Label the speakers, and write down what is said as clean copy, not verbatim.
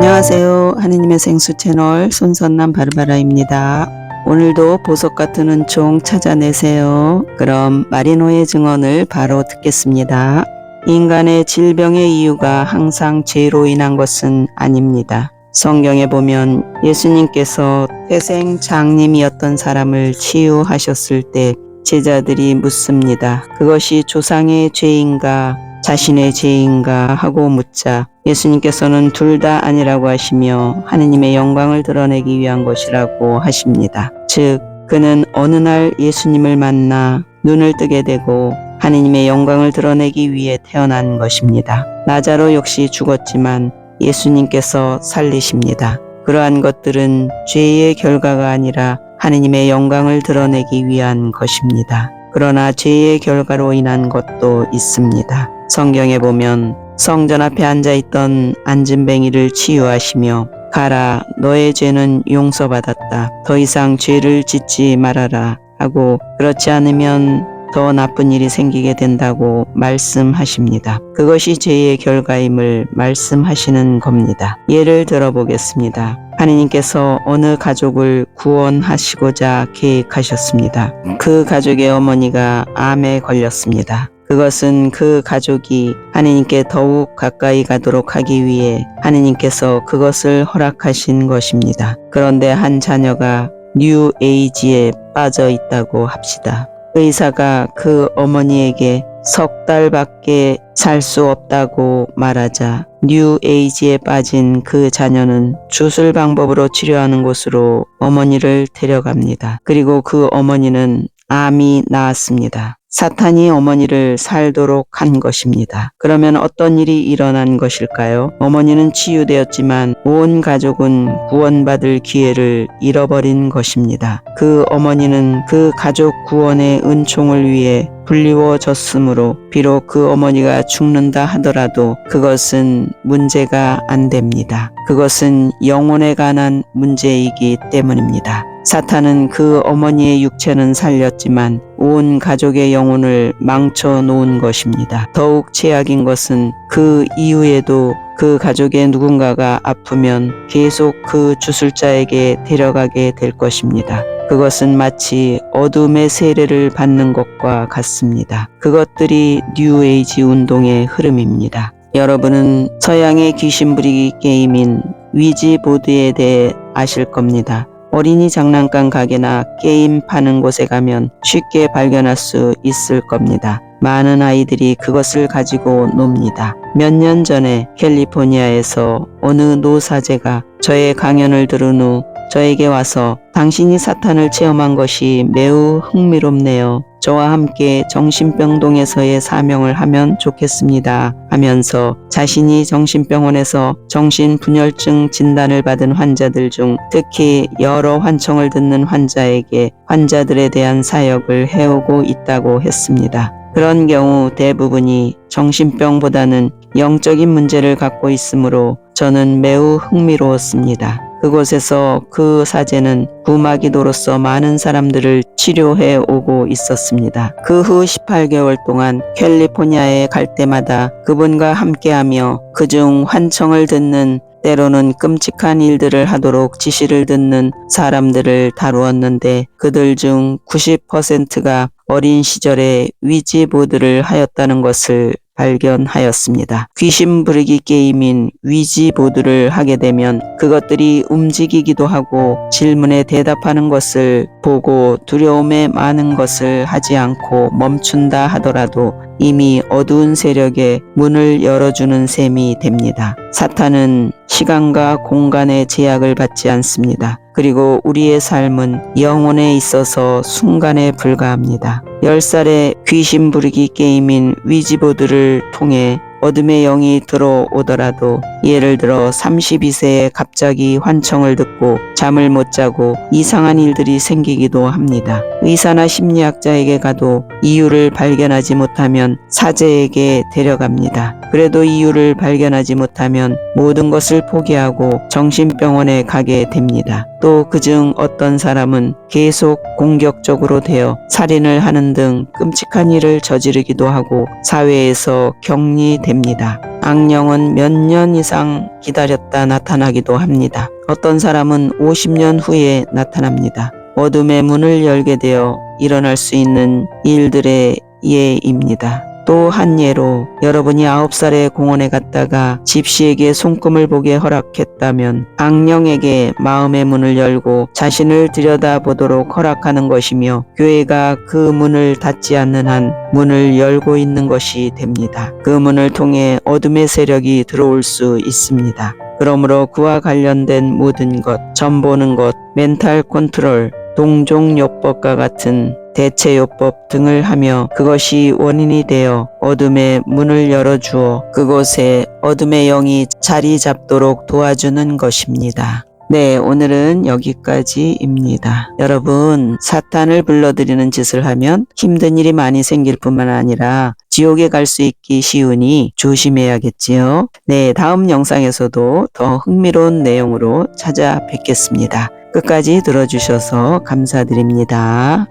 Speaker 1: 안녕하세요. 하느님의 생수 채널 손선남 바르바라입니다. 오늘도 보석 같은 은총 찾아내세요. 그럼 마리노의 증언을 바로 듣겠습니다. 인간의 질병의 이유가 항상 죄로 인한 것은 아닙니다. 성경에 보면 예수님께서 태생 장님이었던 사람을 치유하셨을 때 제자들이 묻습니다. 그것이 조상의 죄인가 자신의 죄인가 하고 묻자 예수님께서는 둘 다 아니라고 하시며 하느님의 영광을 드러내기 위한 것이라고 하십니다. 즉 그는 어느 날 예수님을 만나 눈을 뜨게 되고 하느님의 영광을 드러내기 위해 태어난 것입니다. 나자로 역시 죽었지만 예수님께서 살리십니다. 그러한 것들은 죄의 결과가 아니라 하느님의 영광을 드러내기 위한 것입니다. 그러나 죄의 결과로 인한 것도 있습니다. 성경에 보면 성전 앞에 앉아있던 안진뱅이를 치유하시며 가라 너의 죄는 용서받았다. 더 이상 죄를 짓지 말아라 하고 그렇지 않으면 더 나쁜 일이 생기게 된다고 말씀하십니다. 그것이 죄의 결과임을 말씀하시는 겁니다. 예를 들어보겠습니다. 하느님께서 어느 가족을 구원하시고자 계획하셨습니다. 그 가족의 어머니가 암에 걸렸습니다. 그것은 그 가족이 하느님께 더욱 가까이 가도록 하기 위해 하느님께서 그것을 허락하신 것입니다. 그런데 한 자녀가 뉴 에이지에 빠져 있다고 합시다. 의사가 그 어머니에게 석 달밖에 살 수 없다고 말하자 뉴 에이지에 빠진 그 자녀는 주술 방법으로 치료하는 곳으로 어머니를 데려갑니다. 그리고 그 어머니는 암이 나았습니다. 사탄이 어머니를 살도록 한 것입니다. 그러면 어떤 일이 일어난 것일까요? 어머니는 치유되었지만 온 가족은 구원받을 기회를 잃어버린 것입니다. 그 어머니는 그 가족 구원의 은총을 위해 불리워졌으므로 비록 그 어머니가 죽는다 하더라도 그것은 문제가 안 됩니다. 그것은 영혼에 관한 문제이기 때문입니다. 사탄은 그 어머니의 육체는 살렸지만 온 가족의 영혼을 망쳐 놓은 것입니다. 더욱 최악인 것은 그 이후에도 그 가족의 누군가가 아프면 계속 그 주술자에게 데려가게 될 것입니다. 그것은 마치 어둠의 세례를 받는 것과 같습니다. 그것들이 뉴에이지 운동의 흐름입니다. 여러분은 서양의 귀신 부리기 게임인 위지보드에 대해 아실 겁니다. 어린이 장난감 가게나 게임 파는 곳에 가면 쉽게 발견할 수 있을 겁니다. 많은 아이들이 그것을 가지고 놉니다. 몇 년 전에 캘리포니아에서 어느 노사제가 저의 강연을 들은 후 저에게 와서 당신이 사탄을 체험한 것이 매우 흥미롭네요. 저와 함께 정신병동에서의 사명을 하면 좋겠습니다 하면서 자신이 정신병원에서 정신분열증 진단을 받은 환자들 중 특히 여러 환청을 듣는 환자에게 환자들에 대한 사역을 해오고 있다고 했습니다. 그런 경우 대부분이 정신병보다는 영적인 문제를 갖고 있으므로 저는 매우 흥미로웠습니다. 그곳에서 그 사제는 부마기도로서 많은 사람들을 치료해 오고 있었습니다. 그 후 18개월 동안 캘리포니아에 갈 때마다 그분과 함께하며 그중 환청을 듣는 때로는 끔찍한 일들을 하도록 지시를 듣는 사람들을 다루었는데 그들 중 90%가 어린 시절에 위지보드를 하였다는 것을 발견하였습니다. 귀신 부르기 게임인 위지보드를 하게 되면 그것들이 움직이기도 하고 질문에 대답하는 것을 보고 두려움에 많은 것을 하지 않고 멈춘다 하더라도 이미 어두운 세력에 문을 열어주는 셈이 됩니다. 사탄은 시간과 공간의 제약을 받지 않습니다. 그리고 우리의 삶은 영혼에 있어서 순간에 불과합니다. 10살의 귀신 부르기 게임인 위지보드를 통해 어둠의 영이 들어오더라도 예를 들어 32세에 갑자기 환청을 듣고 잠을 못 자고 이상한 일들이 생기기도 합니다. 의사나 심리학자에게 가도 이유를 발견하지 못하면 사제에게 데려갑니다. 그래도 이유를 발견하지 못하면 모든 것을 포기하고 정신병원에 가게 됩니다. 또 그중 어떤 사람은 계속 공격적으로 되어 살인을 하는 등 끔찍한 일을 저지르기도 하고 사회에서 격리됩니다. 악령은 몇 년 이상 기다렸다 나타나기도 합니다. 어떤 사람은 50년 후에 나타납니다. 어둠의 문을 열게 되어 일어날 수 있는 일들의 예입니다. 또 한 예로 여러분이 9살에 공원에 갔다가 집시에게 손금을 보게 허락했다면 악령에게 마음의 문을 열고 자신을 들여다보도록 허락하는 것이며 교회가 그 문을 닫지 않는 한 문을 열고 있는 것이 됩니다. 그 문을 통해 어둠의 세력이 들어올 수 있습니다. 그러므로 그와 관련된 모든 것, 점보는 것, 멘탈 컨트롤, 동종요법과 같은 대체요법 등을 하며 그것이 원인이 되어 어둠의 문을 열어주어 그곳에 어둠의 영이 자리 잡도록 도와주는 것입니다. 네, 오늘은 여기까지입니다. 여러분, 사탄을 불러들이는 짓을 하면 힘든 일이 많이 생길 뿐만 아니라 지옥에 갈 수 있기 쉬우니 조심해야겠지요. 네, 다음 영상에서도 더 흥미로운 내용으로 찾아뵙겠습니다. 끝까지 들어주셔서 감사드립니다.